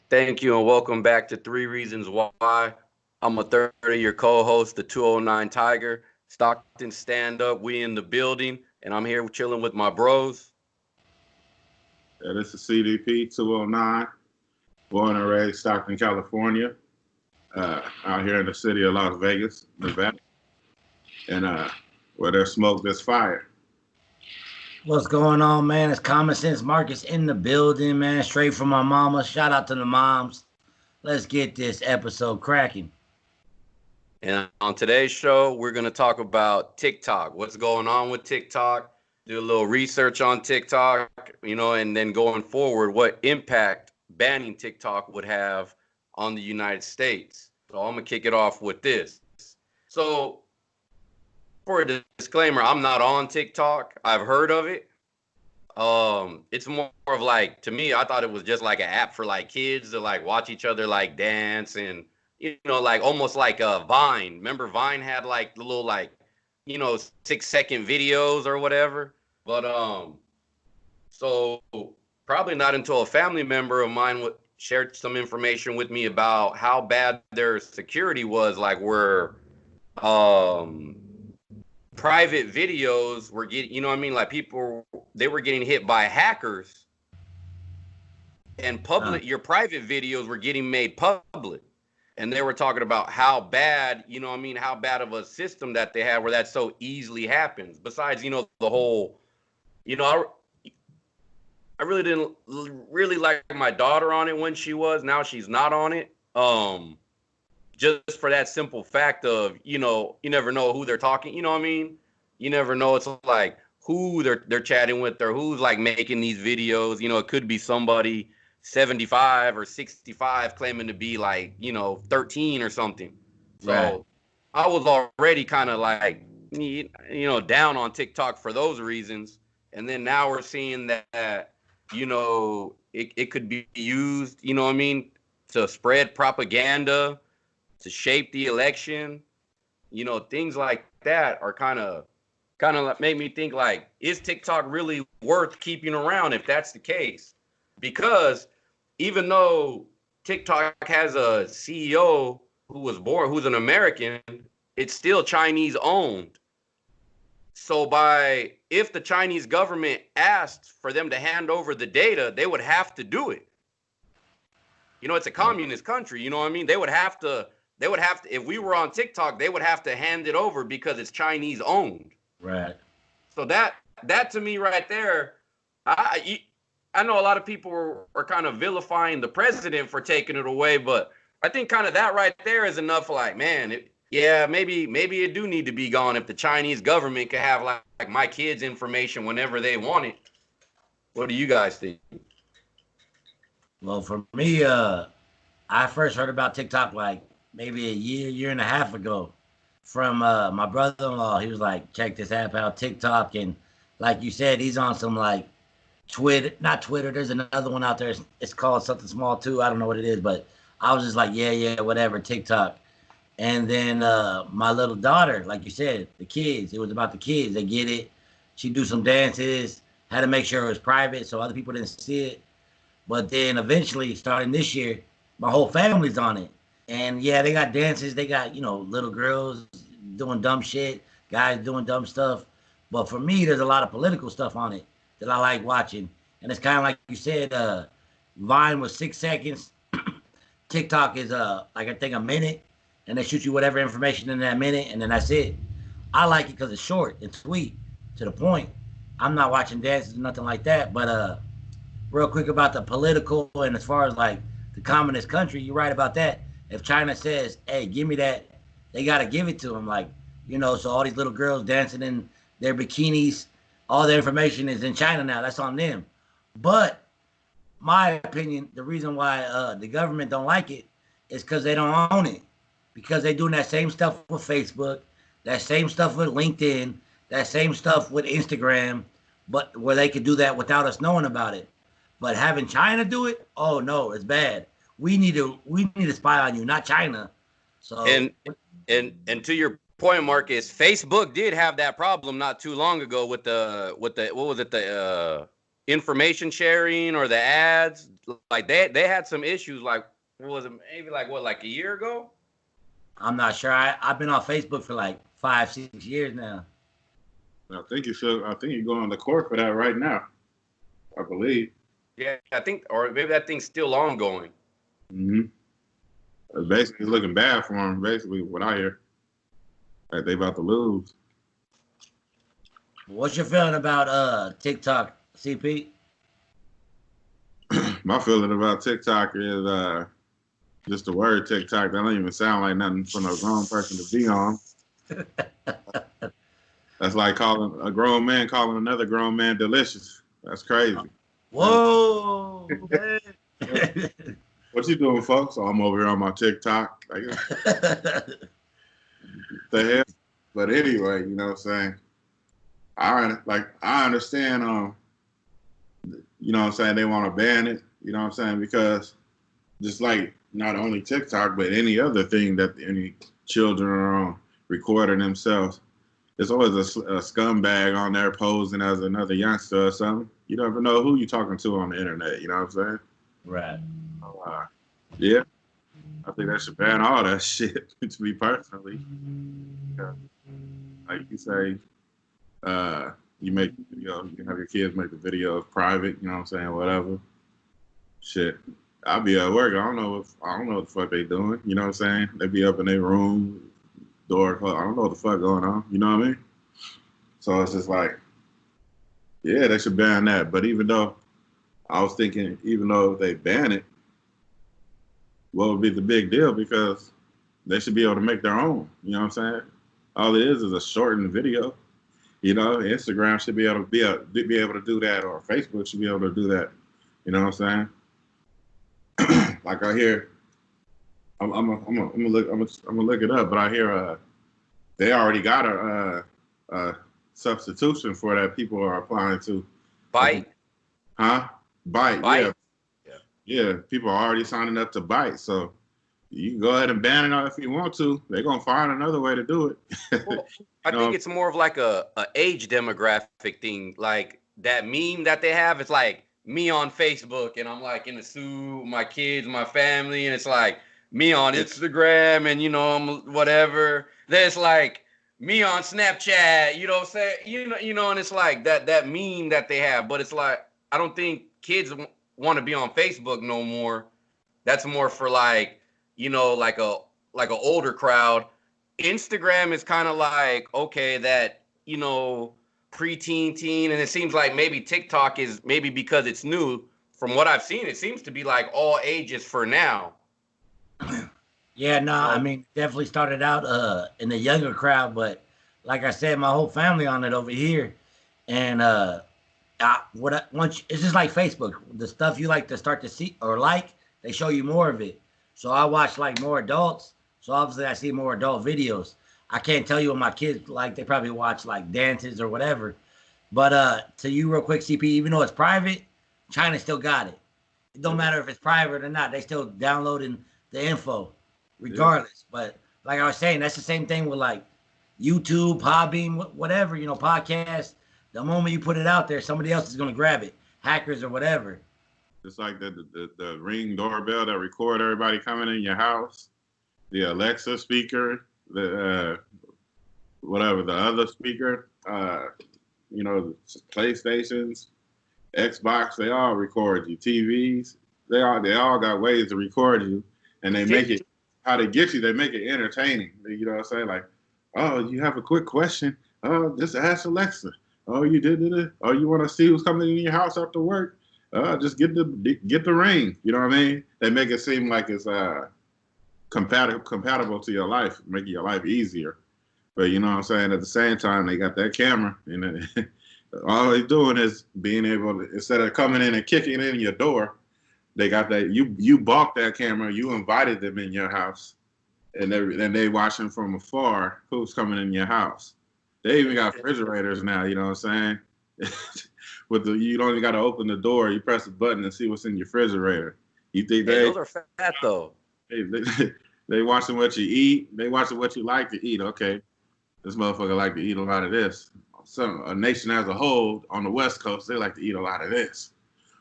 Thank you and welcome back to Three Reasons Why. I'm a third of your co-host, the 209 Tiger. Stockton Stand Up, we in the building, and I'm here chilling with my bros. Yeah, this is CDP 209, born and raised Stockton, California, out here in the city of Las Vegas, Nevada. And where there's smoke, there's fire. What's going on, man? It's Common Sense Marcus in the building, man. Straight from my mama. Shout out to the moms. Let's get this episode cracking. And on today's show, we're going to talk about TikTok. What's going on with TikTok? Do a little research on TikTok, and then going forward, what impact banning TikTok would have on the United States. So I'm going to kick it off with this. So for a disclaimer, I'm not on TikTok. I've heard of it. It's more of like, to me, I thought it was just like an app for like kids to like watch each other like dance and, like almost like a Vine. Remember Vine had like the little like, 6-second videos or whatever. But so probably not until a family member of mine shared some information with me about how bad their security was, like where private videos were getting, like people, they were getting hit by hackers, and your private videos were getting made public. And they were talking about how bad, how bad of a system that they have where that so easily happens. Besides, the whole, I really didn't really like my daughter on it when she was. Now she's not on it. Just for that simple fact of, you never know who they're talking. You know what I mean? You never know. It's like who they're chatting with or who's like making these videos. It could be somebody 75 or 65 claiming to be like, 13 or something. So right. I was already kind of like, down on TikTok for those reasons. And then now we're seeing that, it could be used, to spread propaganda, to shape the election. Things like that are kind of made me think like, is TikTok really worth keeping around if that's the case? Because even though TikTok has a CEO who's an American, it's still Chinese owned. So if the Chinese government asked for them to hand over the data, they would have to do it. It's a communist country, you know what I mean? They would have to, if we were on TikTok, they would have to hand it over because it's Chinese owned. Right. So that to me right there, I know a lot of people are kind of vilifying the president for taking it away, but I think kind of that right there is enough. Like, man, maybe it do need to be gone if the Chinese government could have like my kids' information whenever they want it. What do you guys think? Well, for me, I first heard about TikTok like maybe a year and a half ago from my brother-in-law. He was like, check this app out, TikTok. And like you said, he's on some like not Twitter. There's another one out there. It's called something small too. I don't know what it is, but I was just like, yeah, whatever, TikTok. And then my little daughter, like you said, the kids, it was about the kids. They get it. She'd do some dances, had to make sure it was private so other people didn't see it. But then eventually, starting this year, my whole family's on it. And yeah, they got dances. They got, little girls doing dumb shit, guys doing dumb stuff. But for me, there's a lot of political stuff on it that I like watching. And it's kind of like you said, Vine was 6 seconds. TikTok is like I think a minute, and they shoot you whatever information in that minute, and then that's it. I like it because it's short and sweet, to the point. I'm not watching dances or nothing like that. But real quick about the political and as far as like the communist country, you're right about that. If China says, hey, give me that, they got to give it to them. Like, so all these little girls dancing in their bikinis, all their information is in China now. That's on them. But my opinion, the reason why the government don't like it is because they don't own it. Because they're doing that same stuff with Facebook, that same stuff with LinkedIn, that same stuff with Instagram, but where they could do that without us knowing about it. But having China do it, oh no, it's bad. We need to spy on you, not China. So and to your point, Marcus, Facebook did have that problem not too long ago with the what was it, the information sharing or the ads. Like they had some issues. Like what was it? Maybe like what, like a year ago? I'm not sure. I've been on Facebook for like 5-6 years now. I think you should. I think you're going to court for that right now. I believe. Yeah, I think, or maybe that thing's still ongoing. It's basically looking bad for them. Basically, what I hear, like they about to lose. What's your feeling about TikTok, CP? My feeling about TikTok is just the word TikTok. That don't even sound like nothing for no grown person to be on. That's like calling a grown man calling another grown man delicious. That's crazy. Whoa, man. What you doing, folks? Oh, I'm over here on my TikTok. Like, the hell? But anyway, you know what I'm saying? I understand, you know what I'm saying, they want to ban it, you know what I'm saying, because just like not only TikTok, but any other thing that any children are on recording themselves, there's always a scumbag on there posing as another youngster or something. You never know who you're talking to on the internet, you know what I'm saying? Right. Yeah, I think they should ban all that shit, to me personally. Yeah. Like you say, you make video, you can have your kids make the videos private, you know what I'm saying, whatever. Shit. I'll be at work. I don't know what the fuck they doing. You know what I'm saying? They be up in their room, door closed. I don't know what the fuck going on. You know what I mean? So it's just like, yeah, they should ban that. But even though I was thinking, even though they ban it, what would be the big deal? Because they should be able to make their own. You know what I'm saying? All it is a shortened video. You know, Instagram should be able to do that, or Facebook should be able to do that. You know what I'm saying? Like I hear, I'm gonna look it up, but I hear they already got a substitution for that people are applying to. Byte? Huh? Byte? Byte? Yeah. People are already signing up to Byte, so you can go ahead and ban it if you want to. They're gonna find another way to do it. Well, I think it's more of like a age demographic thing. Like that meme that they have, it's like me on Facebook and I'm like in a suit, my kids, my family, and it's like me on Instagram and I'm whatever. There's like me on Snapchat, you know what I'm saying? You know, and it's like that meme that they have, but it's like I don't think kids want to be on Facebook no more. That's more for like, like a older crowd. Instagram is kind of like, okay, that, preteen, teen, and it seems like maybe TikTok is maybe because it's new. From what I've seen, it seems to be like all ages for now. Yeah, no, I mean, definitely started out in the younger crowd, but like I said, my whole family on it over here, and it's just like Facebook. The stuff you like to start to see or like, they show you more of it. So I watch like more adults. So obviously I see more adult videos. I can't tell you what my kids like. They probably watch like dances or whatever. But to you real quick, CP, even though it's private, China still got it. It don't matter if it's private or not. They still downloading the info regardless. Yeah. But like I was saying, that's the same thing with like YouTube, Podbean, whatever, podcasts. The moment you put it out there, somebody else is going to grab it. Hackers or whatever. It's like the Ring doorbell that record everybody coming in your house. The Alexa speaker, the whatever, the other speaker, PlayStations, Xbox, they all record you. TVs, they all got ways to record you, and they make it, how they get you, they make it entertaining. You know what I'm saying? Like, oh, you have a quick question? Oh, just ask Alexa. Oh, you did it? Oh, you want to see who's coming in your house after work? Just get the Ring. You know what I mean? They make it seem like it's compatible to your life, making your life easier. But you know what I'm saying? At the same time, they got that camera, and all they're doing is being able to, instead of coming in and kicking in your door, they got that, you bought that camera, you invited them in your house, and they watching from afar who's coming in your house. They even got refrigerators now, you know what I'm saying? You don't even got to open the door, you press a button and see what's in your refrigerator. You think those are fat though. They watching what you eat. They watching what you like to eat. Okay, this motherfucker like to eat a lot of this. a nation as a whole on the West Coast, they like to eat a lot of this.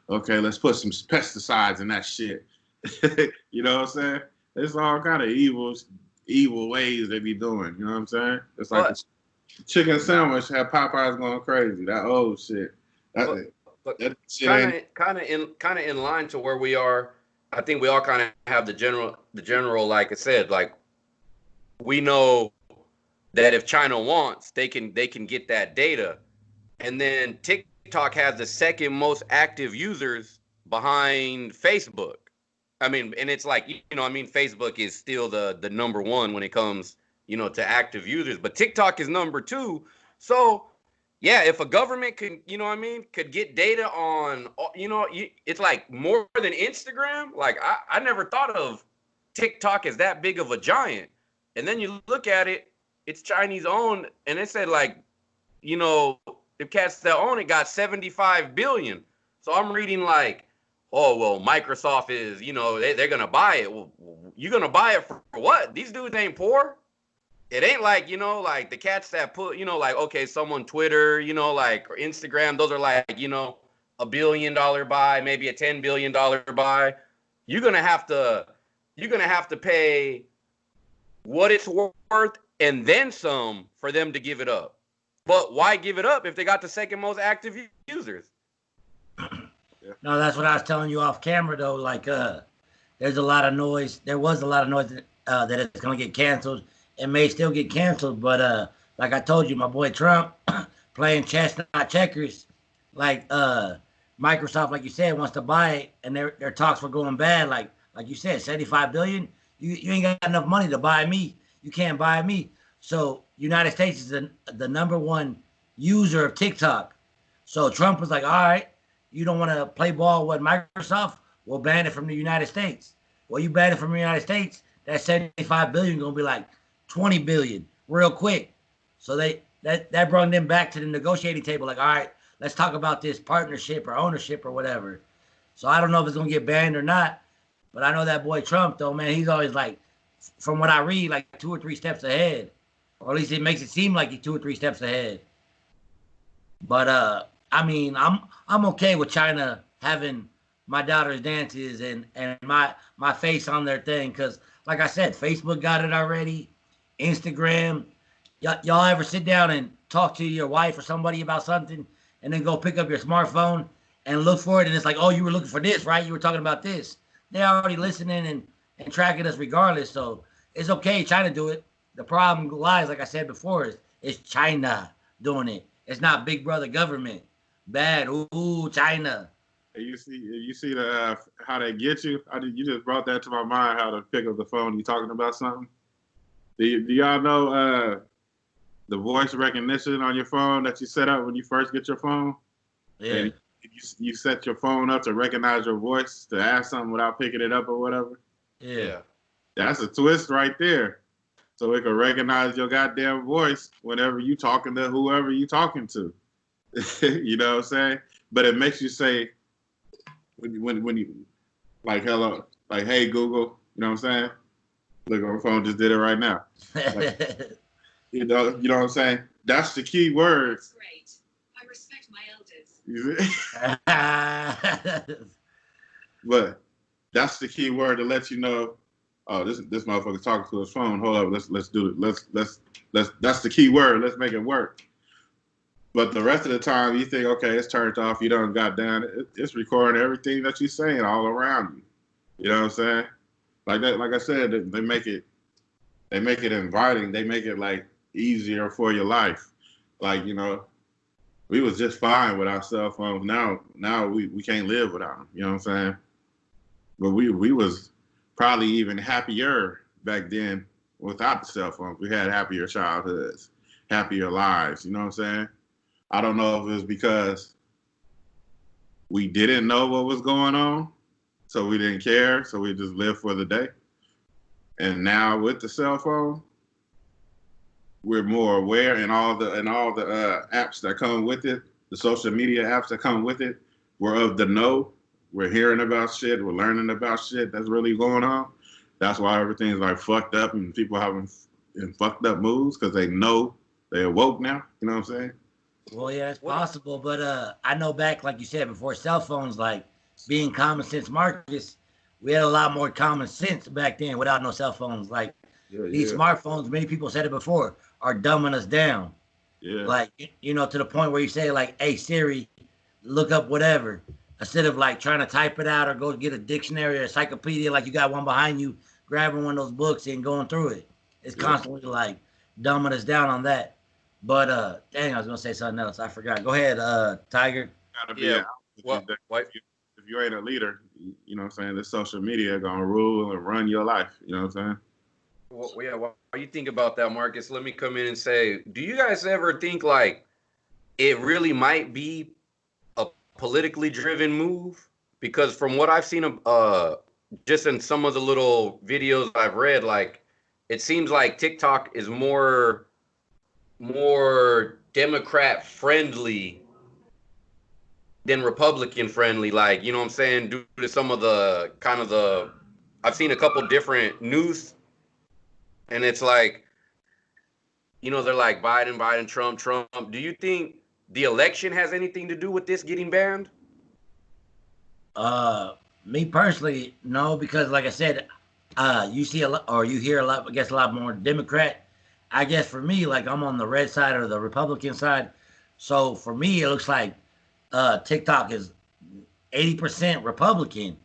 Okay, let's put some pesticides in that shit. You know what I'm saying? It's all kind of evil ways they be doing. You know what I'm saying? It's like the chicken sandwich had Popeyes going crazy. That old shit. That shit kind of in line to where we are. I think we all kind of have the general, like I said, like we know that if China wants, they can get that data. And then TikTok has the second most active users behind Facebook. I mean, and it's like, I mean, Facebook is still the number one when it comes, to active users, but TikTok is number two. So yeah, if a government can, could get data on, it's like more than Instagram. Like I never thought of TikTok as that big of a giant. And then you look at it, it's Chinese owned, and it said like, the cats that own it got 75 billion. So I'm reading like, oh, well, Microsoft is, they're going to buy it. Well, you're going to buy it for what? These dudes ain't poor. It ain't like, like the cats that put, like, okay, someone Twitter, like, or Instagram, those are like, $1 billion buy, maybe a $10 billion buy. You're going to have to pay what it's worth and then some for them to give it up. But why give it up if they got the second most active users? No, that's what I was telling you off camera though. Like, there's a lot of noise. There was a lot of noise that it's gonna get canceled. It may still get canceled, but like I told you, my boy Trump playing chess, not checkers. Like Microsoft, like you said, wants to buy it, and their talks were going bad. Like you said, 75 billion. You ain't got enough money to buy me. You can't buy me. So United States is the number one user of TikTok. So Trump was like, all right, you don't want to play ball with Microsoft? We'll ban it from the United States. Well, you ban it from the United States, that 75 billion gonna be like 20 billion real quick. So that brought them back to the negotiating table. Like, all right, let's talk about this partnership or ownership or whatever. So I don't know if it's gonna get banned or not, but I know that boy Trump though, man, he's always like, from what I read, like 2 or 3 steps ahead, or at least it makes it seem like he's 2 or 3 steps ahead. But I mean, I'm okay with China having my daughter's dances and my face on their thing, because like I said, Facebook got it already, Instagram. Y'all ever sit down and talk to your wife or somebody about something and then go pick up your smartphone and look for it, and it's like, oh, you were looking for this, right? You were talking about this. They're already listening and tracking us regardless, so it's okay. China do it. The problem lies, like I said before, is China doing it. It's not Big Brother government. Bad. Ooh, China. You see the how they get you. You just brought that to my mind. How to pick up the phone. You talking about something? Do y'all know the voice recognition on your phone that you set up when you first get your phone? Yeah. And you set your phone up to recognize your voice to ask something without picking it up or whatever. Yeah. That's a twist right there. So it can recognize your goddamn voice whenever you talking to whoever you talking to. You know what I'm saying? But it makes you say, when you, like, hello, like, hey, Google, you know what I'm saying? Look, my phone just did it right now. Like, you know what I'm saying? That's the key word. That's great. I respect my elders. But that's the key word to let you know, oh, this motherfucker's talking to his phone. Hold up, let's do it. Let's that's the key word. Let's make it work. But the rest of the time, you think, okay, it's turned off. You done got down. It's recording everything that you're saying all around you. You know what I'm saying? Like that. Like I said, they make it inviting. They make it like easier for your life. Like, we was just fine with our cell phones. Now we can't live without them. You know what I'm saying? But we was probably even happier back then without the cell phones. We had happier childhoods, happier lives. You know what I'm saying? I don't know if it was because we didn't know what was going on, so we didn't care, so we just lived for the day. And now with the cell phone, we're more aware, and all the apps that come with it, the social media apps that come with it, we're of the know. We're hearing about shit. We're learning about shit that's really going on. That's why everything's like fucked up and people having fucked up moves, because they know they're woke now. You know what I'm saying? Well, yeah, it's What do possible, but I know back, like you said, before cell phones, like being common sense Marcus, we had a lot more common sense back then without no cell phones. Like Yeah, these yeah, smartphones, many people said it before, are dumbing us down. yeah, Like to the point where you say like, "Hey Siri, look up whatever," instead of like trying to type it out or go get a dictionary or encyclopedia, like you got one behind you, grabbing one of those books and going through it. It's yeah. constantly like dumbing us down on that. But dang, I was gonna say something else. I forgot. Go ahead, Tiger. Gotta be yeah. an outlet these What days. what If you ain't a leader, you know what I'm saying, the social media gonna rule and run your life. You know what I'm yeah, what you think about that, Marcus? Let me come in and say, do you guys ever think like it really might be a politically driven move? Because from what I've seen, just in some of the little videos I've read, like it seems like TikTok is more Democrat friendly than Republican friendly. Like, you know what I'm saying? Due to some of the kind of the, I've seen a couple different news, and it's like, they're like Biden, Biden, Trump, Trump. Do you think the election has anything to do with this getting banned? Uh, Me personally, no, because like I said, you see a lot or you hear a lot. I guess a lot more Democrat. I guess for me, like I'm on the red side or the Republican side, so for me it looks like TikTok is 80% Republican,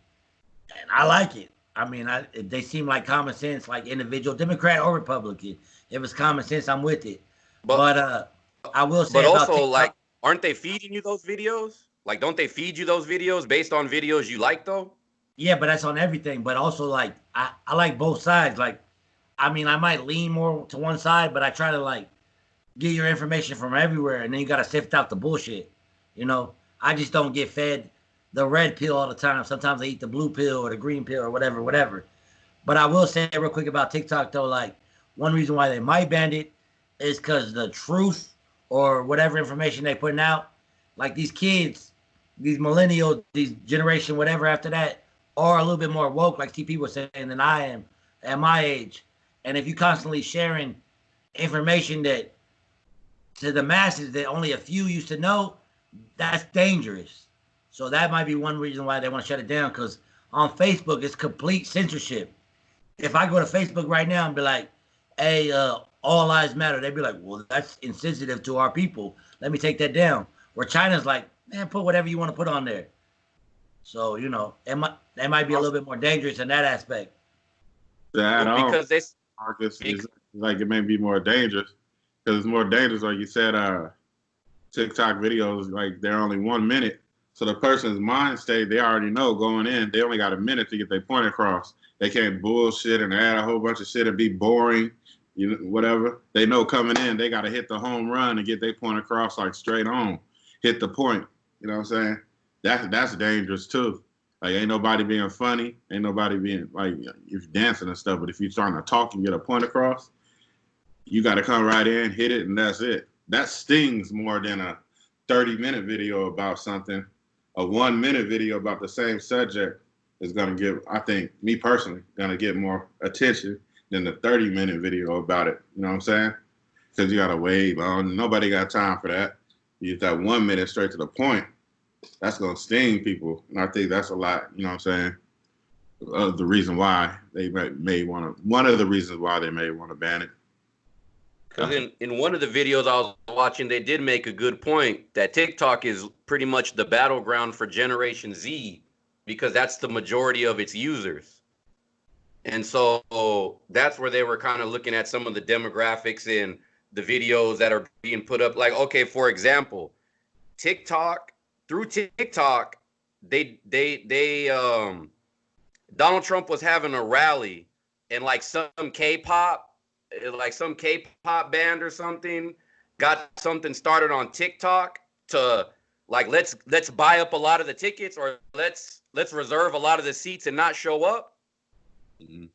and I like it. I mean, they seem like common sense, like individual Democrat or Republican. If it's common sense, I'm with it. But But I will say but about also like, TikTok, aren't they feeding you those videos? Like, don't they feed you those videos based on videos you like though? yeah, but that's on everything. But also like I like both sides. Like I mean, I might lean more to one side, but I try to like get your information from everywhere, and then you gotta sift out the bullshit. I just don't get fed the red pill all the time. Sometimes I eat the blue pill or the green pill or whatever, whatever. But I will say real quick about TikTok though, like one reason why they might ban it is because the truth or whatever information they putting out, like these kids, these millennials, these generation whatever after that, are a little bit more woke, like TP was saying, than I am at my age. And if you constantly sharing information that to the masses that only a few used to know, that's dangerous. So that might be one reason why they want to shut it down. Because on Facebook, it's complete censorship. If I go to Facebook right now and be like, "Hey, all lives matter," they'd be like, "Well, that's insensitive to our people. Let me take that down." Where China's like, "Man, put whatever you want to put on there." So it might be a little bit more dangerous in that aspect. saying? To add Well, on, because they Marcus, bec- is like it may be more dangerous because it's more dangerous, like you said. TikTok videos, like they're only 1 minute. So the person's mind state, they already know going in, they only got a minute to get their point across. They can't bullshit and add a whole bunch of shit and be boring, whatever. They know coming in, they got to hit the home run and get their point across like straight on, hit the point. You know what I'm saying? That's dangerous too. Like ain't nobody being funny, ain't nobody being like if you're dancing and stuff. But if you're trying to talk and get a point across, you got to come right in, hit it, and that's it. That stings more than a 30-minute video about something. A 1 minute video about the same subject is going to give, I think, me personally, going to get more attention than the 30-minute video about it. You know what I'm saying? Because you got to wait long. Nobody got time for that. You get that 1 minute straight to the point. That's going to sting people. And I think that's a lot, you know what I'm saying? The reason why they may want to, one of the reasons why they may want to ban it. Because in one of the videos I was watching, they did make a good point that TikTok is pretty much the battleground for Generation Z because that's the majority of its users. And so that's where they were kind of looking at some of the demographics in the videos that are being put up. Like, okay, for example, through TikTok, Donald Trump was having a rally and like some K-pop band or something got something started on TikTok to like let's buy up a lot of the tickets or let's reserve a lot of the seats and not show up. Mm.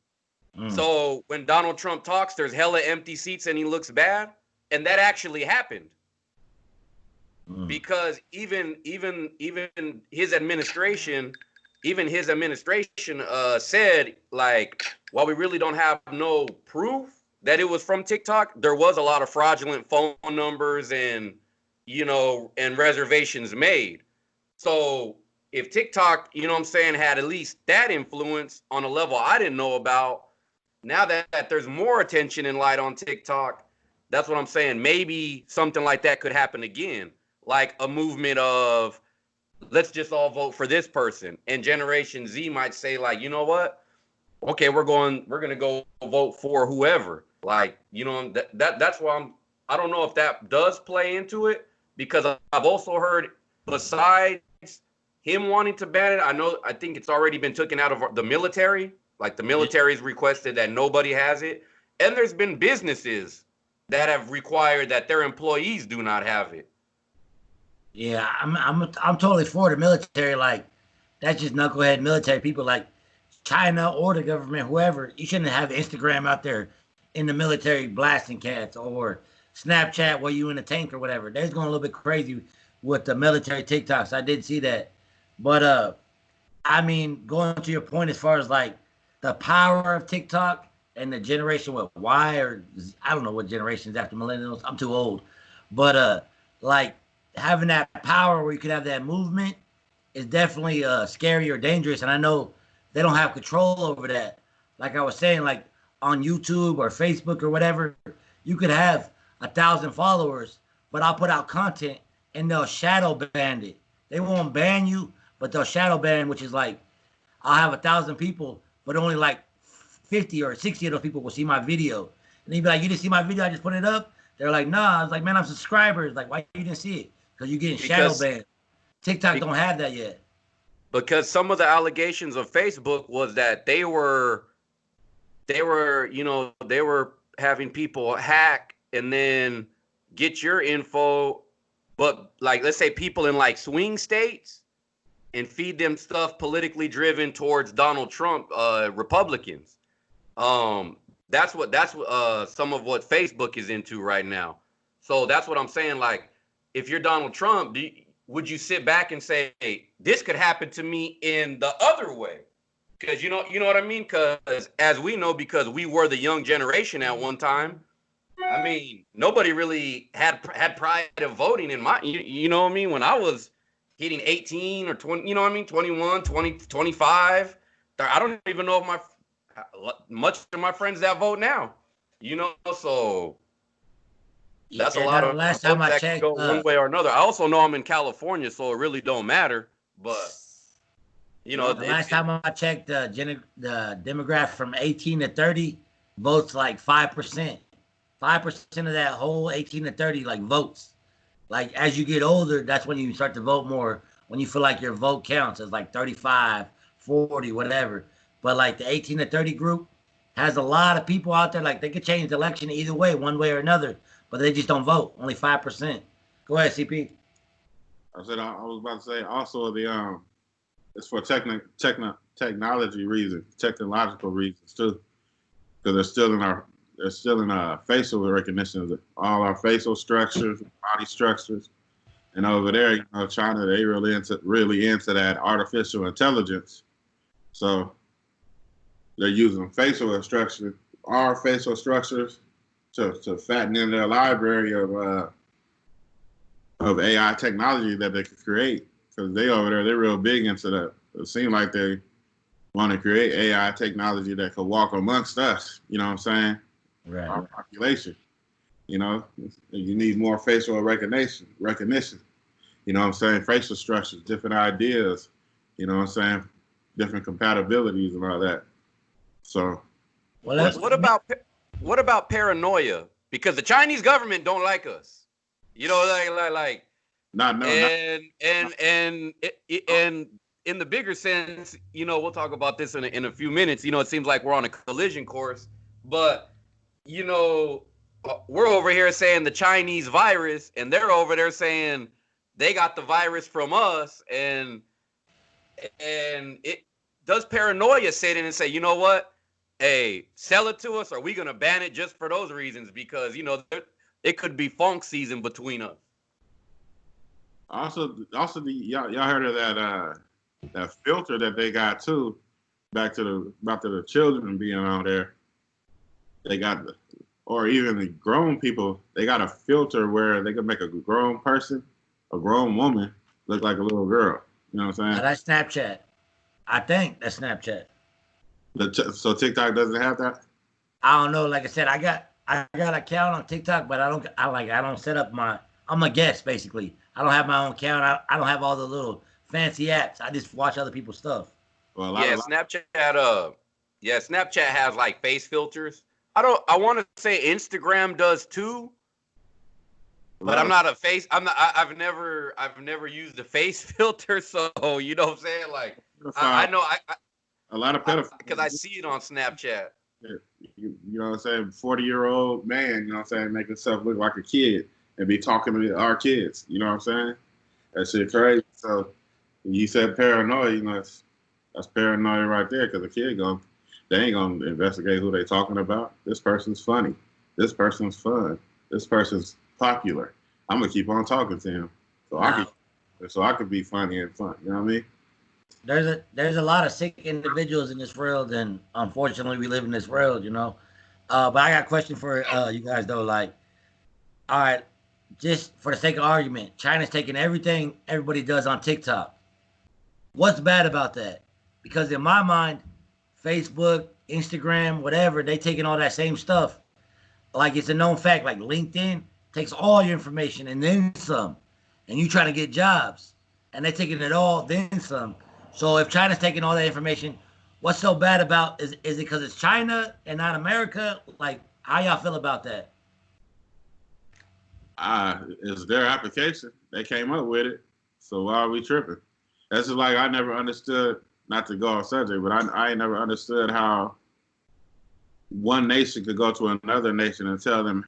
So when Donald Trump talks, there's hella empty seats and he looks bad, and that actually happened because even his administration said like, while we really don't have no proof that it was from TikTok, there was a lot of fraudulent phone numbers and and reservations made. So if TikTok, you know what I'm saying, had at least that influence on a level I didn't know about, now that there's more attention and light on TikTok, that's what I'm saying. Maybe something like that could happen again, like a movement of let's just all vote for this person. And Generation Z might say, like, you know what? Okay, we're gonna go vote for whoever. Like, that's why I don't know if that does play into it, because I've also heard, besides him wanting to ban it, I think it's already been taken out of the military. Like, the military's requested that nobody has it. And there's been businesses that have required that their employees do not have it. Yeah, I'm totally for the military. Like, that's just knucklehead military people, like China or the government, whoever. You shouldn't have Instagram out there in the military blasting cats, or Snapchat where you in a tank or whatever. They're going a little bit crazy with the military TikToks. I did see that, but I mean, going to your point as far as like the power of TikTok and the generation with Y, or I don't know what generations after millennials. I'm too old, but like having that power where you could have that movement is definitely scary or dangerous. And I know they don't have control over that. Like I was saying, like on YouTube or Facebook or whatever, you could have 1,000 followers, but I'll put out content and they'll shadow ban it. They won't ban you, but they'll shadow ban, which is like I'll have 1,000 people, but only like 50 or 60 of those people will see my video. And they'd be like, "You didn't see my video? I just put it up." They're like, "Nah." I was like, "Man, I'm subscribers. Like, why you didn't see it?" Because you're getting shadow banned. TikTok don't have that yet. Because some of the allegations of Facebook was that they were having people hack and then get your info, but like, let's say people in like swing states, and feed them stuff politically driven towards Donald Trump, Republicans. That's what some of what Facebook is into right now. So that's what I'm saying. Like, if you're Donald Trump, would you sit back and say, hey, this could happen to me in the other way? Because you know what I mean? Because as we know, because we were the young generation at one time, I mean, nobody really had pride of voting in my, you know what I mean? When I was hitting 18 or 20, you know what I mean? 21, 20, 25. I don't even know if much of my friends that vote now, so that's a lot of last time I that checked, can go one way or another. I also know I'm in California, so it really don't matter, but the last time I checked, the demographic from 18 to 30 votes like 5%. 5% of that whole 18 to 30 like votes. Like, as you get older, that's when you start to vote more, when you feel like your vote counts. It's like 35, 40, whatever. But like the 18 to 30 group has a lot of people out there. Like, they could change the election either way, one way or another, but they just don't vote. Only 5%. Go ahead, CP. I was about to say also it's for technology reasons, technological reasons too, because they're still in facial recognition of all our facial structures, body structures, and over there, China, they really into that artificial intelligence. So they're using our facial structures, to fatten in their library of AI technology that they could create. Because they're real big into that. It seems like they want to create AI technology that could walk amongst us. You know what I'm saying? Right. Our population. You need more facial recognition. You know what I'm saying? Facial structures, different ideas. You know what I'm saying? Different compatibilities and all that. So, what about paranoia? Because the Chinese government don't like us. Like. And in the bigger sense, we'll talk about this in a few minutes. It seems like we're on a collision course, but we're over here saying the Chinese virus, and they're over there saying they got the virus from us, and it does paranoia sit in and say, you know what? Hey, sell it to us, or are we gonna ban it just for those reasons? Because it could be funk season between us. Also, y'all heard of that filter that they got too, back to the children being on there. They got or even the grown people, they got a filter where they can make a grown person, a grown woman, look like a little girl. You know what I'm Now, saying? that's Snapchat. I think that's Snapchat. So TikTok doesn't have that. I don't know. Like I said, I got an account on TikTok, but I don't set up my. I'm a guest basically. I don't have my own account. I don't have all the little fancy apps. I just watch other people's stuff. Well, Yeah, Snapchat has like face filters. I want to say Instagram does too, but I'm not a face. I've never used a face filter, so you know what I'm saying. Like I know a lot of pedophiles because I see it on Snapchat. You know what I'm saying? 40-year-old man, you know what I'm saying, make himself look like a kid and be talking to our kids. You know what I'm saying? That shit crazy. So you said paranoia, you know, that's paranoia right there, because the kid they ain't gonna investigate who they talking about. This person's funny. This person's fun. This person's popular. I'm gonna keep on talking to him, so I could be funny and fun. You know what I mean? There's a lot of sick individuals in this world, and unfortunately, we live in this world, you know. But I got a question for you guys though. Like, all right, just for the sake of argument, China's taking everything everybody does on TikTok. What's bad about that? Because in my mind, Facebook, Instagram, whatever, they taking all that same stuff. Like it's a known fact. Like LinkedIn takes all your information and then some, and you trying to get jobs, and they taking it all then some. So if China's taking all that information, what's so bad about is it because it's China and not America? Like, how y'all feel about that? It's their application. They came up with it. So why are we tripping? That's just like I never understood, not to go off subject, but I never understood how one nation could go to another nation and tell them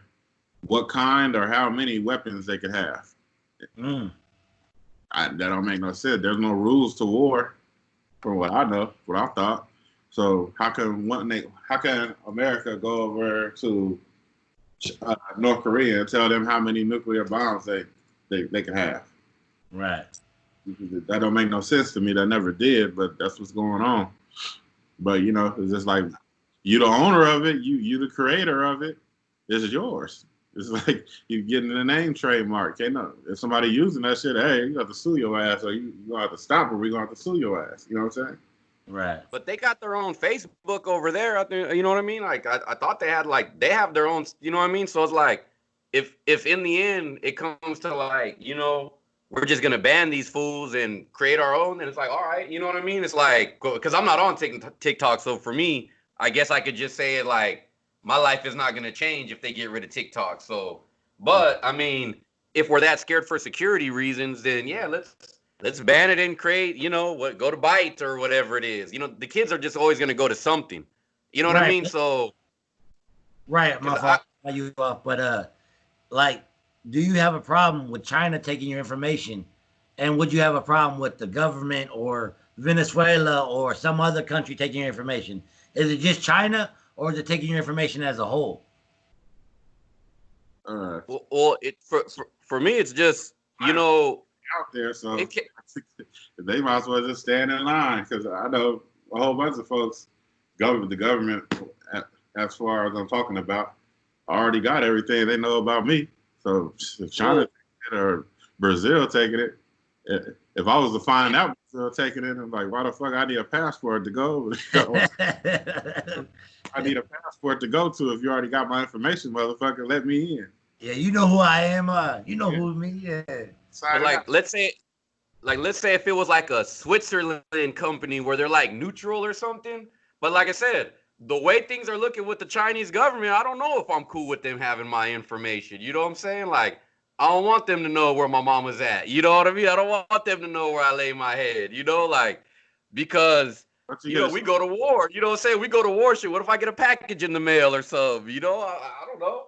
what kind or how many weapons they could have. That don't make no sense. There's no rules to war, from what I know, what I thought. So how can America go over to North Korea and tell them how many nuclear bombs they can have? Right. That don't make no sense to me. That never did, but that's what's going on. But you know, it's just like you the owner of it, you the creator of it. It's yours. It's like you getting the name trademark. Can't know if somebody using that shit. Hey, you got to sue your ass, or you gonna have to stop, or we gonna have to sue your ass. You know what I'm saying? Right. But they got their own Facebook over there. You know what I mean? Like I thought they have their own. You know what I mean? So it's like if in the end it comes to like, you know, we're just gonna ban these fools and create our own, then it's like, all right, you know what I mean? It's like, because I'm not on TikTok, so for me, I guess I could just say it like, my life is not gonna change if they get rid of TikTok. So, but I mean, if we're that scared for security reasons, then yeah, let's ban it and create, you know, go to Byte or whatever it is. You know, the kids are just always gonna go to something. You know what I mean? So, right, my fault. You off, but like, do you have a problem with China taking your information? And would you have a problem with the government or Venezuela or some other country taking your information? Is it just China, or is it taking your information as a whole? Well, for me, it's just, you know, out there, so they might as well just stand in line, because I know a whole bunch of folks, the government, as far as I'm talking about, already got everything they know about me. So if China taking it or Brazil taking it, if I was to find out Brazil taking it, I'm like, why the fuck I need a passport to go? I need a passport to go to. If you already got my information, motherfucker, let me in. Yeah, you know who I am. You know who me. Yeah. But like, let's say if it was like a Switzerland company where they're like neutral or something. But like I said, the way things are looking with the Chinese government, I don't know if I'm cool with them having my information. You know what I'm saying? Like, I don't want them to know where my mama's at. You know what I mean? I don't want them to know where I lay my head. You know, like, because you know, we go to war. You know what I'm saying? We go to war. Shit. What if I get a package in the mail or something? You know, I don't know.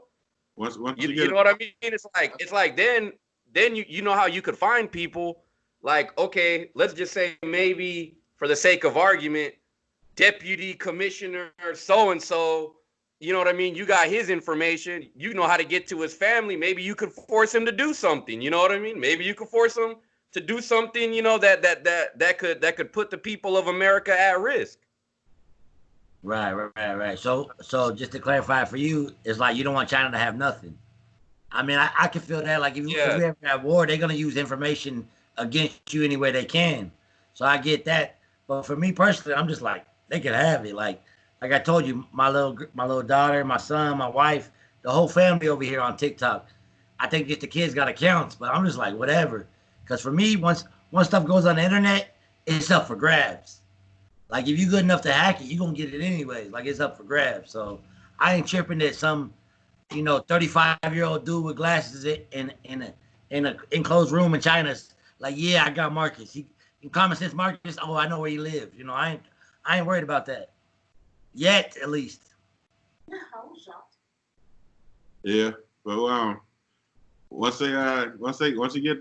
You know what I mean? It's like then you know how you could find people. Like, okay, let's just say maybe for the sake of argument, Deputy Commissioner so and so. You know what I mean? You got his information. You know how to get to his family. Maybe you could force him to do something. You know what I mean? Maybe you could force him to do something, you know, that could put the people of America at risk. Right. So just to clarify for you, it's like you don't want China to have nothing. I mean, I can feel that. Like if Yeah, we ever have war, they're gonna use information against you any way they can. So I get that. But for me personally, I'm just like they can have it. Like I told you, my little daughter, my son, my wife, the whole family over here on TikTok. I think just the kids got accounts, but I'm just like whatever. Because for me, once stuff goes on the internet, it's up for grabs. Like if you good enough to hack it, you gonna get it anyways. Like it's up for grabs. So I ain't tripping that some 35-year-old dude with glasses in a enclosed room in China's like, yeah, I got Marcus. He in common sense Marcus. Oh, I know where he lives. I ain't worried about that yet, at least. Yeah, but once you get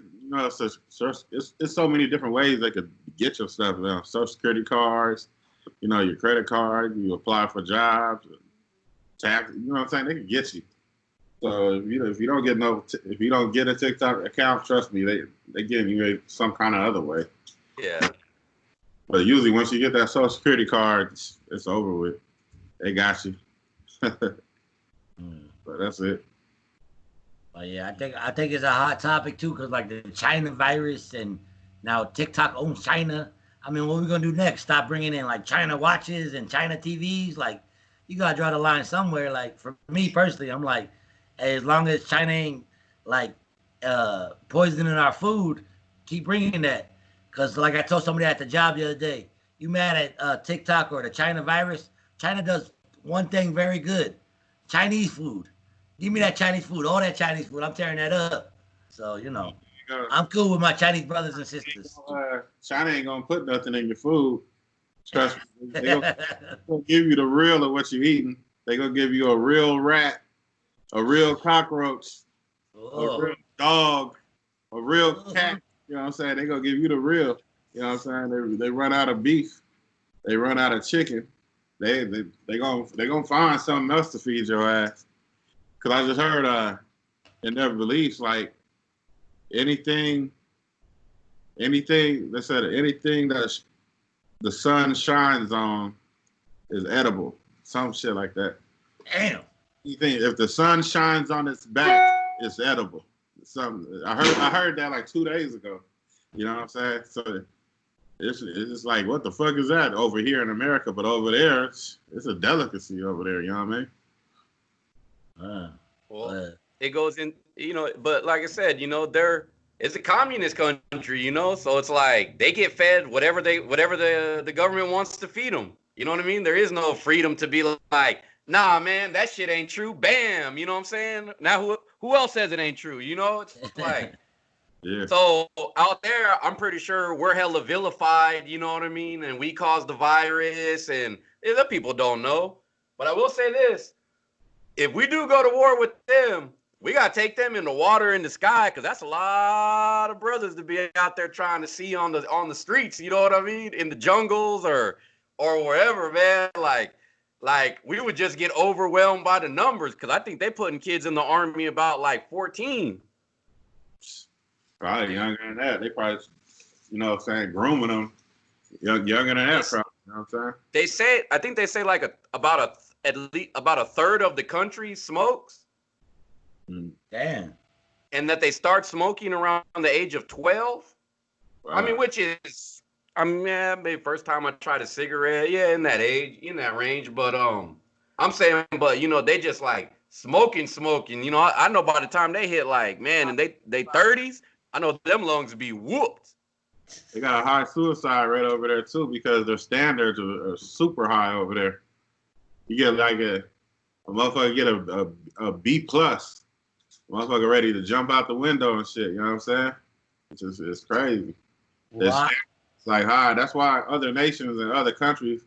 it's so many different ways they could get your stuff now. Social security cards, your credit card, you apply for jobs, tax. You know what I'm saying? They can get you. So if you don't get a TikTok account, trust me, they getting you some kind of other way. yeah. But usually once you get that social security card, it's over with. They got you. But that's it. But yeah, I think it's a hot topic too, cause like the China virus and now TikTok owns China. I mean, what are we gonna do next? Stop bringing in like China watches and China TVs? Like, you gotta draw the line somewhere. Like for me personally, I'm like, hey, as long as China ain't like poisoning our food, keep bringing that. Cause like I told somebody at the job the other day, you mad at TikTok or the China virus? China does one thing very good: Chinese food. Give me that Chinese food, all that Chinese food. I'm tearing that up. So I'm cool with my Chinese brothers and sisters. China ain't gonna put nothing in your food. Trust me. They gonna give you the real of what you're eating. They gonna give you a real rat, a real cockroach, a real dog, a real cat. You know what I'm saying? They gonna give you the real. You know what I'm saying? They run out of beef. They run out of chicken. They gonna find something else to feed your ass. Cause I just heard in their release, like anything they said anything that the sun shines on is edible. Some shit like that. Damn. You think if the sun shines on its back, it's edible. Something I heard that like 2 days ago. You know what I'm saying? So it's just like, what the fuck is that over here in America? But over there, it's a delicacy over there. You know what I mean? Well, it goes in, but like I said, it's a communist country, so it's like they get fed whatever the government wants to feed them. You know what I mean? There is no freedom to be like, nah, man, that shit ain't true. Bam, you know what I'm saying? Now who else says it ain't true? It's like, yeah. So out there, I'm pretty sure we're hella vilified. You know what I mean? And we caused the virus, and the people don't know. But I will say this. If we do go to war with them, we got to take them in the water and the sky, because that's a lot of brothers to be out there trying to see on the streets, you know what I mean? In the jungles or wherever, man. Like we would just get overwhelmed by the numbers, because I think they putting kids in the army about like 14. Probably younger than that. They probably, grooming them younger than that, probably. You know what I'm saying? I think they say like at least about a third of the country smokes. Damn. And that they start smoking around the age of 12. Wow. I mean, which is, maybe first time I tried a cigarette, in that range. But I'm saying, but they just like smoking. I know by the time they hit like, man, and they 30s, I know them lungs be whooped. They got a high suicide rate over there too, because their standards are super high over there. You get like a motherfucker get a B plus, motherfucker ready to jump out the window and shit. You know what I'm saying? It's crazy. It's like high. That's why other nations and other countries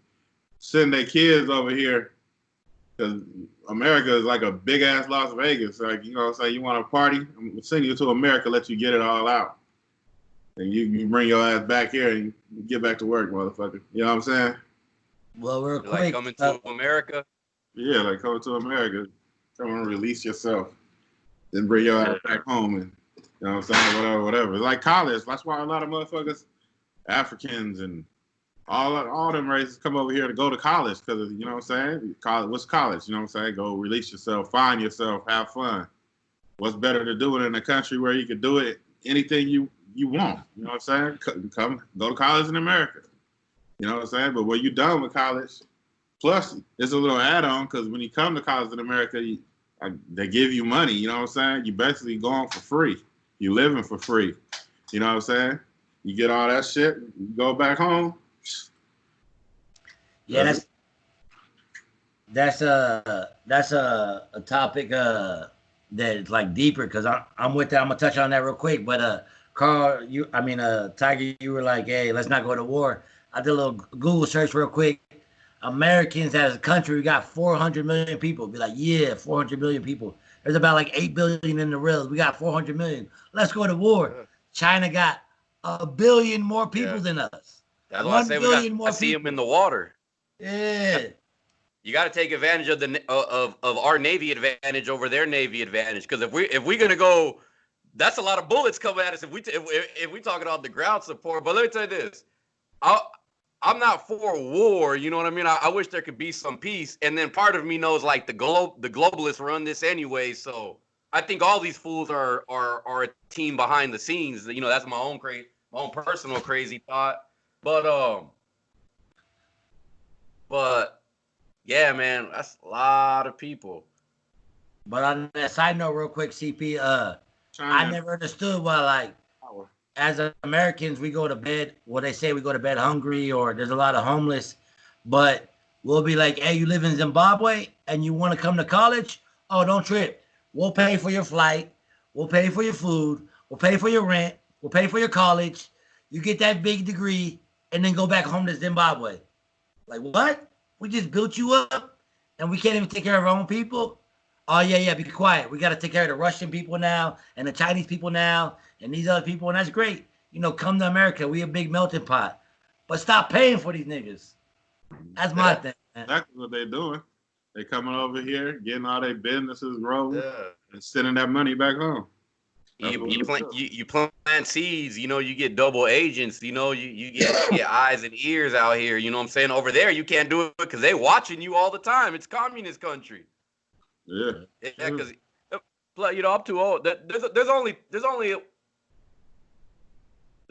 send their kids over here, because America is like a big ass Las Vegas. Like, you know what I'm saying? You want to party? I'm gonna send you to America, let you get it all out. And you bring your ass back here and you get back to work, motherfucker. You know what I'm saying? Well, real quick. Like coming to America? Yeah, like coming to America. Come and release yourself. Then bring your ass back home and, you know what I'm saying? Whatever. It's like college. That's why a lot of motherfuckers, Africans and All them races come over here to go to college because you know what I'm saying. College, what's college? You know what I'm saying? Go release yourself, find yourself, have fun. What's better to do it in a country where you can do it anything you want? You know what I'm saying? Come go to college in America. You know what I'm saying? But when you done with college, plus it's a little add-on because when you come to college in America, they give you money. You know what I'm saying? You basically going for free. You living for free. You know what I'm saying? You get all that shit, you go back home. Yeah, that's a topic that's like deeper because I'm with that. I'm gonna touch on that real quick. But Carl, Tiger, you were like, hey, let's not go to war. I did a little Google search real quick. Americans as a country, we got 400 million people. Be like, yeah, 400 million people. There's about like 8 billion in the real. We got 400 million. Let's go to war. Yeah. China got 1 billion more people than us. That's why I say we got to see them in the water. Yeah. You got to take advantage of of our Navy advantage over their Navy advantage. Because if we're gonna go, that's a lot of bullets coming at us. If we talking about the ground support. But let me tell you this, I'm not for war. You know what I mean? I wish there could be some peace. And then part of me knows like the globalists run this anyway. So I think all these fools are a team behind the scenes. You know, that's my own personal crazy thought. But yeah, man, that's a lot of people. But on that side note, real quick, CP, I never understood why, like, as Americans, we go to bed. Well, they say we go to bed hungry, or there's a lot of homeless. But we'll be like, hey, you live in Zimbabwe and you want to come to college? Oh, don't trip. We'll pay for your flight. We'll pay for your food. We'll pay for your rent. We'll pay for your college. You get that big degree and then go back home to Zimbabwe. Like, what? We just built you up and we can't even take care of our own people? Oh, yeah, be quiet. We got to take care of the Russian people now and the Chinese people now and these other people, and that's great. You know, come to America. We a big melting pot. But stop paying for these niggas. That's my thing, man. That's what they're doing. They coming over here, getting all their businesses rolling, and sending that money back home. You plant seeds, you know, you get double agents, you know, you get eyes and ears out here, you know what I'm saying? Over there, you can't do it because they watching you all the time. It's communist country. Yeah, because you know, I'm too old. There's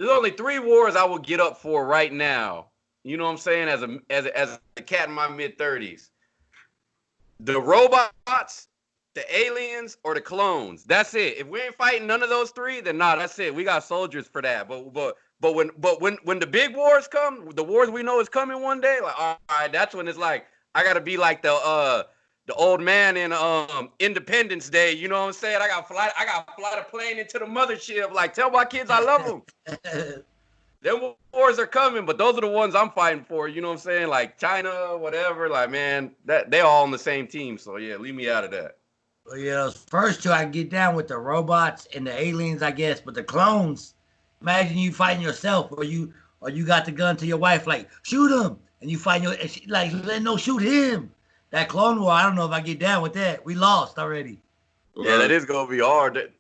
only 3 wars I would get up for right now. You know what I'm saying? As a cat in my mid-30s, the robots, the aliens, or the clones. That's it. If we ain't fighting none of those 3, then that's it. We got soldiers for that. But when the big wars come, the wars we know is coming one day, like, all right, that's when it's like I gotta be like the old man in Independence Day. You know what I'm saying? I got fly a plane into the mothership. Like, tell my kids I love them. Them wars are coming, but those are the ones I'm fighting for. You know what I'm saying? Like China, whatever. Like, man, they all on the same team. So yeah, leave me out of that. Well, you know, first 2 I can get down with the robots and the aliens, I guess, but the clones. Imagine you fighting yourself, or you got the gun to your wife, like shoot him, and you fight and she, like no, shoot him. That clone war, I don't know if I get down with that. We lost already. Yeah, that is gonna be hard.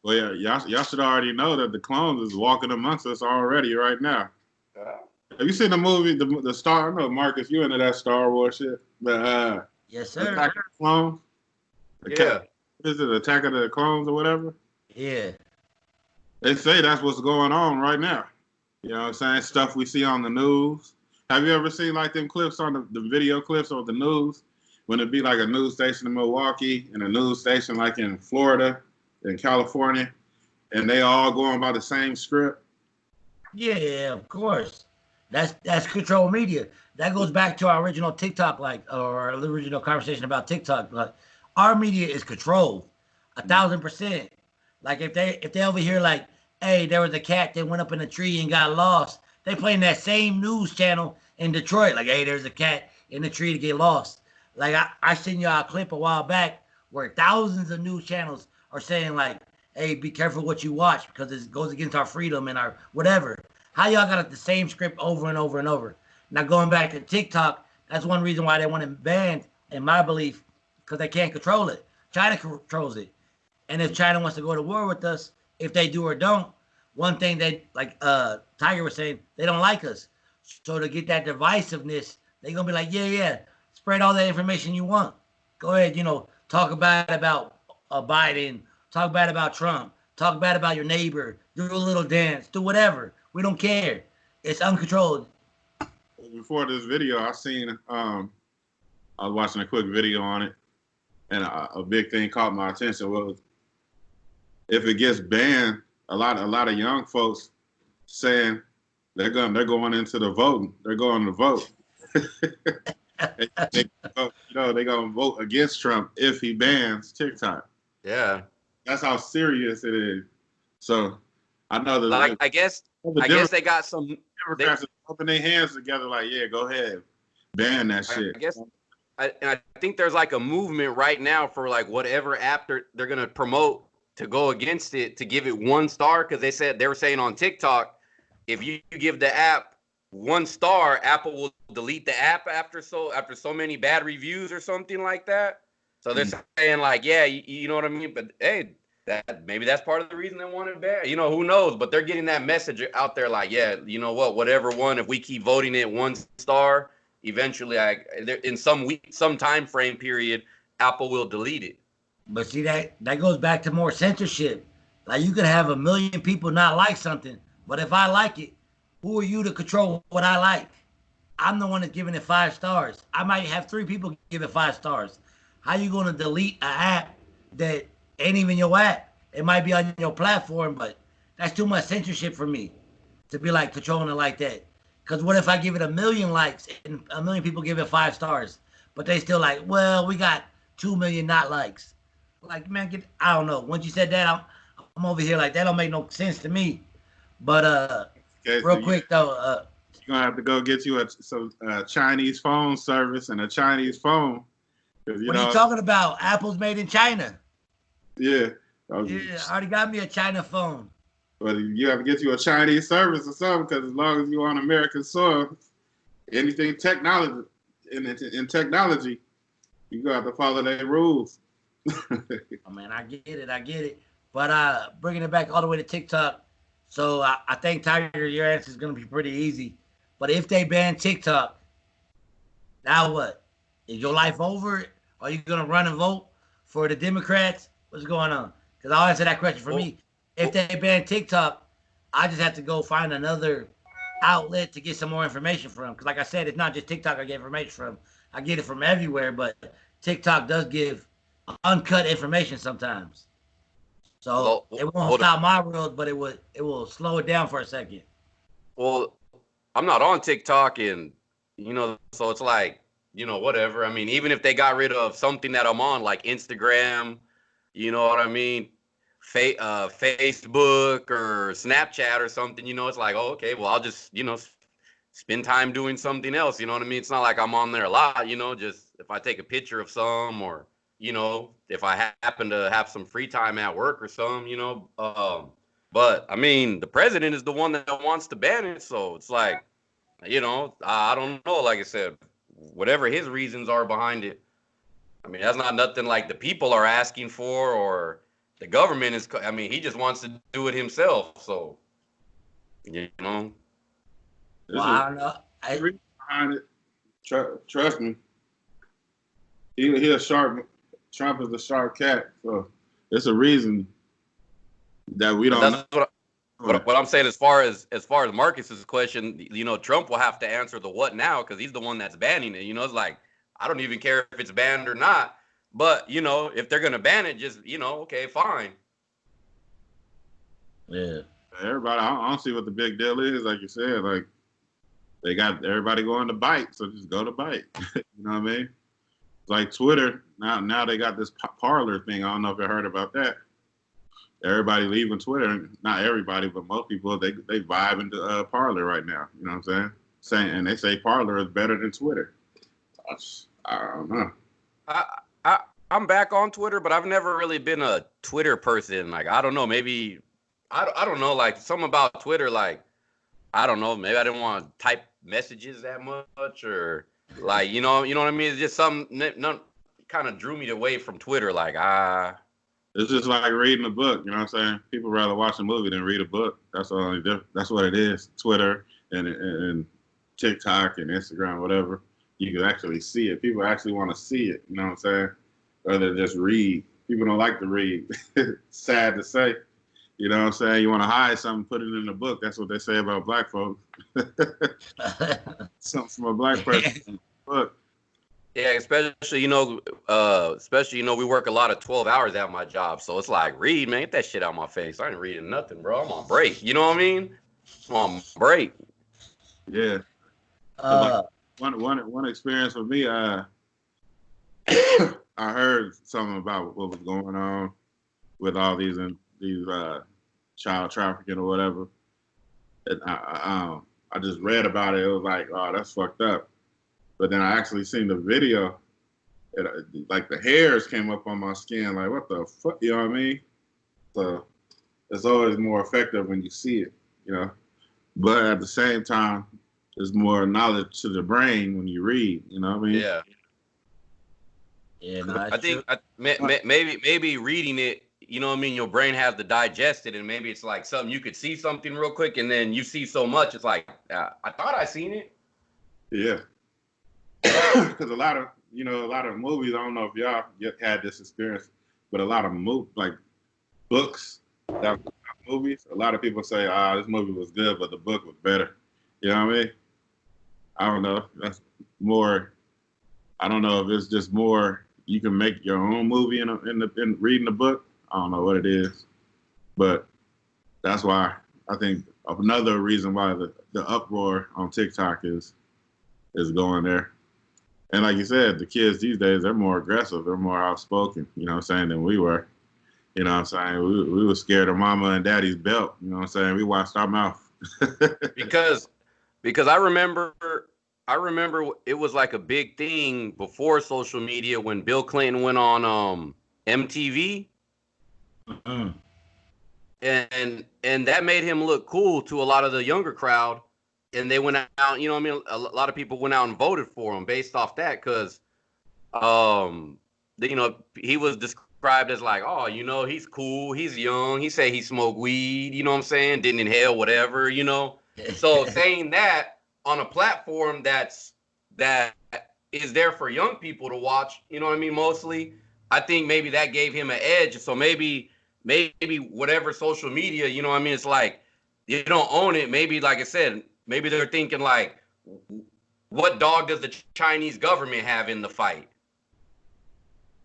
Well, yeah, y'all should already know that the clones is walking amongst us already right now. Have you seen the movie, the Star? I know, Marcus, you into that Star Wars shit. Yes, sir. Attack of the Clones? Is it Attack of the Clones or whatever? Yeah. They say that's what's going on right now. You know what I'm saying? Stuff we see on the news. Have you ever seen like them clips on the video clips on the news? When it be like a news station in Milwaukee and a news station like in Florida, in California, and they all going by the same script? Yeah, of course. That's control media. That goes back to our original TikTok, or our original conversation about TikTok. Like, our media is controlled 1,000%. Like if they over here like, hey, there was a cat that went up in a tree and got lost. They playing that same news channel in Detroit. Like, hey, there's a cat in the tree to get lost. Like I seen y'all a clip a while back where thousands of news channels are saying like, hey, be careful what you watch because it goes against our freedom and our whatever. How y'all got the same script over and over and over? Now going back to TikTok, that's one reason why they want it banned, in my belief, because they can't control it. China controls it. And if China wants to go to war with us, if they do or don't, one thing they, like Tiger was saying, they don't like us. So to get that divisiveness, they're gonna be like, yeah, spread all that information you want. Go ahead, talk bad about Biden, talk bad about Trump, talk bad about your neighbor, do a little dance, do whatever. We don't care. It's uncontrolled. Before this video, I seen I was watching a quick video on it, and a big thing caught my attention was if it gets banned, a lot of young folks saying they're going into the voting. They're going to vote. they're gonna vote against Trump if he bans TikTok. Yeah, that's how serious it is. So I know that. Like I guess they got some Democrats open their hands together. Like, yeah, go ahead, ban that shit. I guess. I think there's like a movement right now for like whatever app they're gonna promote to go against it, to give it 1 star, because they were saying on TikTok, if you give the app 1 star, Apple will delete the app after so many bad reviews or something like that. So they're saying like, yeah, you know what I mean. But hey, maybe that's part of the reason they want it banned. Who knows? But they're getting that message out there like, yeah, you know what? Whatever one, if we keep voting it 1 star, eventually, in some time frame period, Apple will delete it. But see, that goes back to more censorship. Like, you could have 1 million people not like something, but if I like it, who are you to control what I like? I'm the one that's giving it 5 stars. I might have 3 people give it 5 stars. How you gonna delete an app that ain't even your app? It might be on your platform, but that's too much censorship for me to be like controlling it like that. Because what if I give it 1 million likes and 1 million people give it 5 stars, but they still like, well, we got 2 million not likes. Like, man, I don't know. Once you said that, I'm over here like, that don't make no sense to me. But real quick though, you're gonna have to go get you some Chinese phone service and a Chinese phone. What are you talking about? Apple's made in China. Yeah. Yeah, I already got me a China phone. But you have to get you a Chinese service or something, because as long as you're on American soil, anything technology in technology, you're gonna have to follow their rules. Oh man, I get it. But bringing it back all the way to TikTok, so I think, Tiger, your answer is gonna be pretty easy. But if they ban TikTok, now what? Is your life over? Are you gonna run and vote for the Democrats? What's going on? Because I'll answer that question for me. If they ban TikTok, I just have to go find another outlet to get some more information from. Because like I said, it's not just TikTok I get information from. I get it from everywhere, but TikTok does give uncut information sometimes. So it won't stop my world, but it will slow it down for a second. Well, I'm not on TikTok, and so it's like, whatever. I mean, even if they got rid of something that I'm on, like Instagram, you know what I mean, Facebook or Snapchat or something, it's like, oh, okay, well, I'll just, spend time doing something else. You know what I mean? It's not like I'm on there a lot, just if I take a picture of some, or, if I happen to have some free time at work or something, but I mean, the president is the one that wants to ban it. So it's like, I don't know. Like I said, whatever his reasons are behind it, I mean, that's not nothing like the people are asking for, or the government is. I mean, he just wants to do it himself. So, Well, I don't know. Behind it, trust me. He a sharp. Trump is a sharp cat. So it's a reason that we don't. That's what I'm saying. As far as Marcus's question, Trump will have to answer the what now, because he's the one that's banning it. It's like, I don't even care if it's banned or not. But, if they're going to ban it, just, okay, fine. Yeah. Everybody, I don't see what the big deal is. Like you said, like, they got everybody going to bite, so just go to bite. You know what I mean? Like Twitter, now they got this Parler thing. I don't know if you heard about that. Everybody leaving Twitter. Not everybody, but most people, they vibe into Parler right now. You know what I'm saying? And they say Parler is better than Twitter. I don't know. I'm back on Twitter, but I've never really been a Twitter person. Like, I don't know, maybe I don't know, like, something about Twitter, like, I don't know, maybe I didn't want to type messages that much, or like, you know what I mean? It's just something kind of drew me away from Twitter. Like, it's just like reading a book. You know what I'm saying? People rather watch a movie than read a book. That's what it is. Twitter and TikTok and Instagram, whatever, you can actually see it. People actually want to see it. You know what I'm saying? Rather than just read. People don't like to read. Sad to say. You know what I'm saying? You want to hide something, put it in the book. That's what they say about black folks. Something from a black person. Book. Yeah, especially we work a lot of 12 hours at my job, so it's like, read, man, get that shit out of my face. I ain't reading nothing, bro. I'm on break. You know what I mean? I'm on break. Yeah. One experience with me, I heard something about what was going on with all these child trafficking or whatever. And I just read about it. It was like, oh, that's fucked up. But then I actually seen the video. Like the hairs came up on my skin. Like, what the fuck? You know what I mean? So it's always more effective when you see it, you know. But at the same time, there's more knowledge to the brain when you read. You know what I mean? Yeah. Yeah, no, I think maybe reading it, you know what I mean, your brain has to digest it, and maybe it's like something you could see something real quick, and then you see so much, it's like, I thought I seen it. Yeah. Because a lot of movies, I don't know if y'all had this experience, but a lot of like books that movies, a lot of people say, this movie was good, but the book was better. You know what I mean? I don't know. That's more, I don't know if it's just more, you can make your own movie in reading the book. I don't know what it is, but that's why I think another reason why the uproar on TikTok is going there. And like you said, the kids these days, they're more aggressive. They're more outspoken, you know what I'm saying, than we were. You know what I'm saying? We were scared of mama and daddy's belt. You know what I'm saying? We watched our mouth. because I remember it was like a big thing before social media when Bill Clinton went on MTV. Mm-hmm. And that made him look cool to a lot of the younger crowd. And they went out, you know what I mean? A lot of people went out and voted for him based off that because, he was described as like, oh, you know, he's cool, he's young, he say he smoked weed, you know what I'm saying? Didn't inhale whatever, you know? So saying that on a platform that is there for young people to watch, you know what I mean, mostly, I think maybe that gave him an edge. So maybe whatever social media, you know what I mean, it's like, you don't own it. Maybe, like I said, maybe they're thinking like, what dog does the Chinese government have in the fight?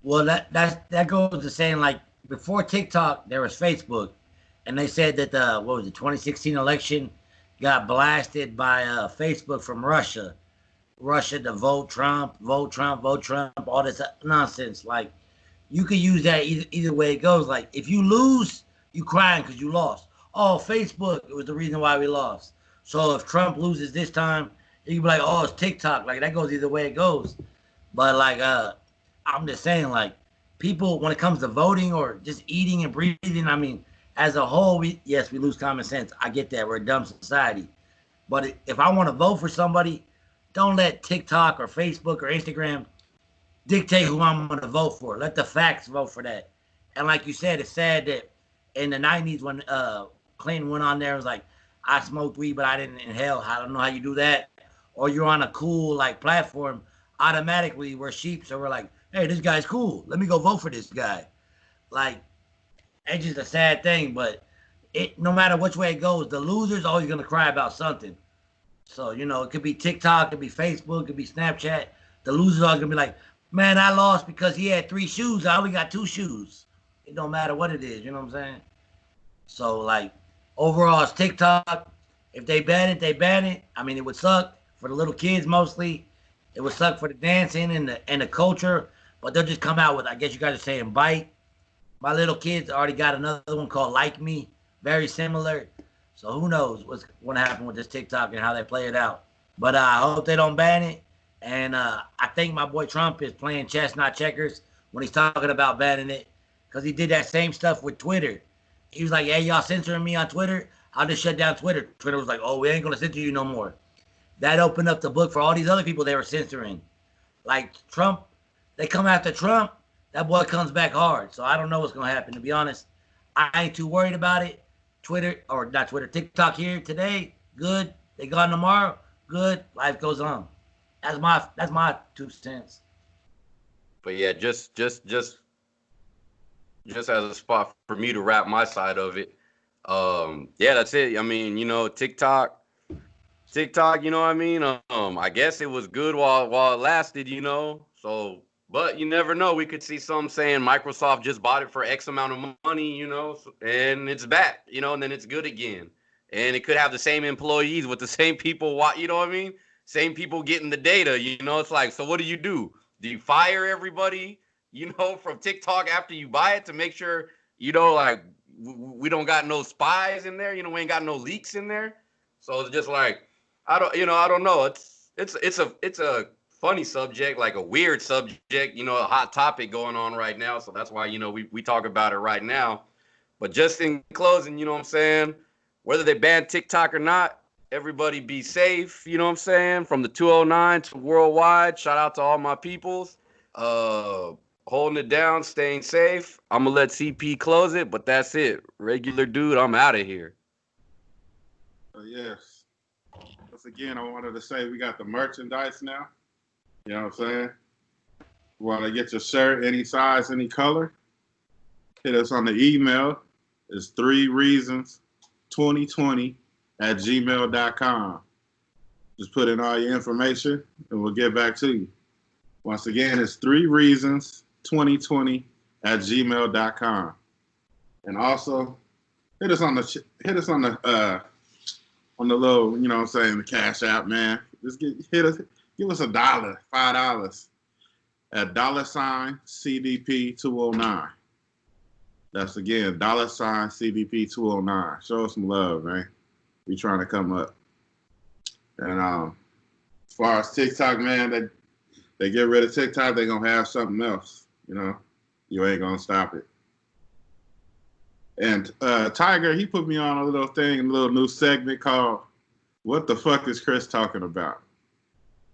Well, that goes to saying, like, before TikTok, there was Facebook, and they said that the 2016 election got blasted by Facebook from Russia to vote Trump, all this nonsense. Like, you could use that either way it goes. Like, if you lose, you crying because you lost. Oh, Facebook, it was the reason why we lost. So if Trump loses this time, you can be like, oh, it's TikTok. Like, that goes either way it goes. But, like, I'm just saying, like, people, when it comes to voting or just eating and breathing, I mean, as a whole, we lose common sense. I get that. We're a dumb society. But if I want to vote for somebody, don't let TikTok or Facebook or Instagram dictate who I'm going to vote for. Let the facts vote for that. And like you said, it's sad that in the 90s when Clinton went on there, it was like, I smoked weed, but I didn't inhale. I don't know how you do that. Or you're on a cool, like, platform, automatically we're sheep. So we're like, hey, this guy's cool. Let me go vote for this guy. Like, it's just a sad thing. But no matter which way it goes, the loser's always going to cry about something. So, you know, it could be TikTok, it could be Facebook, it could be Snapchat. The loser's always going to be like, man, I lost because he had 3 shoes. I only got 2 shoes. It don't matter what it is. You know what I'm saying? So, like, overall, it's TikTok. If they ban it, they ban it. I mean, it would suck for the little kids mostly. It would suck for the dancing and the culture. But they'll just come out with, I guess you guys are saying, Bite. My little kids already got another one called Like Me. Very similar. So who knows what's going to happen with this TikTok and how they play it out. But I hope they don't ban it. And I think my boy Trump is playing chess, not checkers, when he's talking about banning it. Because he did that same stuff with Twitter. He was like, hey, y'all censoring me on Twitter? I'll just shut down Twitter. Twitter was like, oh, we ain't going to censor you no more. That opened up the book for all these other people they were censoring. Like Trump, they come after Trump, that boy comes back hard. So I don't know what's going to happen. To be honest, I ain't too worried about it. TikTok here today, good. They gone tomorrow. good, life goes on. That's my 2 cents. But yeah, just as a spot for me to wrap my side of it. Yeah, that's it. I mean, TikTok, you know what I mean? I guess it was good while it lasted, So, but you never know. We could see some saying Microsoft just bought it for X amount of money, and it's back, and then it's good again. And it could have the same employees with the same people, you know what I mean? Same people getting the data, It's like, so what do you do? Do you fire everybody, from TikTok after you buy it to make sure, like we don't got no spies in there, we ain't got no leaks in there. So it's just like, I don't know. It's a funny subject, like a weird subject, a hot topic going on right now. So that's why, we talk about it right now. But just in closing, you know what I'm saying? Whether they ban TikTok or not, everybody be safe, you know what I'm saying? From the 209 to worldwide. Shout out to all my peoples. Holding it down, staying safe. I'm gonna let CP close it, but that's it. Regular dude, I'm out of here. Yes. Once again, I wanted to say we got the merchandise now. You know what I'm saying? You want to get your shirt, any size, any color? Hit us on the email. It's 3reasons2020@gmail.com. Just put in all your information and we'll get back to you. Once again, it's 3reasons2020@gmail.com. And also hit us on the little, you know what I'm saying, the Cash App, man. Just give us $1, $5 at $CDP209. That's again $CDP209. Show us some love, man. We trying to come up. And as far as TikTok, man, they get rid of TikTok, they're gonna have something else. You ain't gonna stop it. And Tiger, he put me on a little thing, a little new segment called "What the fuck is Chris talking about?"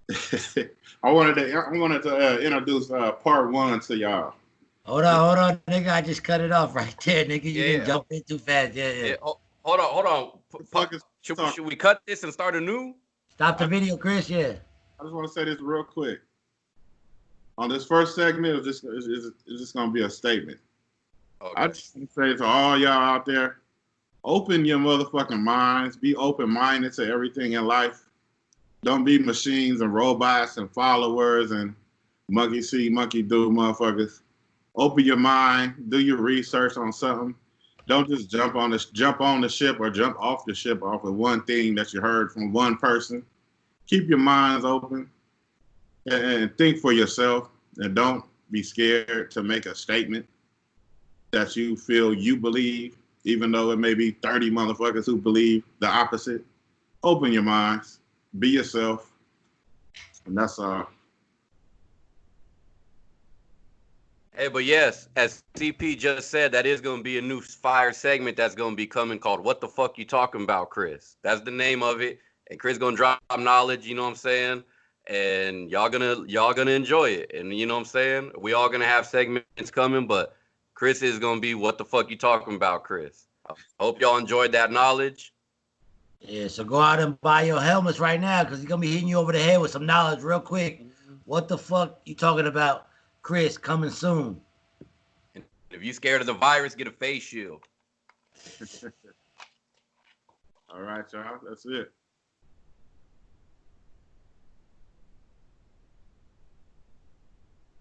I wanted to introduce part 1 to y'all. Hold on, nigga. I just cut it off right there, nigga. You didn't jump in too fast. Yeah. Hold on. Should we cut this and start anew? Stop the video, Chris. Yeah. I just want to say this real quick. On this first segment, it's just going to be a statement. Okay. I just want to say to all y'all out there, open your motherfucking minds. Be open-minded to everything in life. Don't be machines and robots and followers and monkey see, monkey do motherfuckers. Open your mind. Do your research on something. Don't just jump on the ship or jump off the ship off of one thing that you heard from one person. Keep your minds open and think for yourself, and don't be scared to make a statement that you feel you believe, even though it may be 30 motherfuckers who believe the opposite. Open your minds, be yourself, and that's all. Hey, but yes, as CP just said, that is going to be a new fire segment that's going to be coming called "What the Fuck You Talking About, Chris?" That's the name of it, and Chris going to drop knowledge. You know what I'm saying? And y'all gonna enjoy it. And you know what I'm saying? We all gonna have segments coming, but Chris is gonna be "What the fuck you talking about, Chris?" I hope y'all enjoyed that knowledge. Yeah, so go out and buy your helmets right now, because he's gonna be hitting you over the head with some knowledge real quick. What the fuck you talking about, Chris? Coming soon. And if you scared of the virus, get a face shield. All right, y'all. That's it.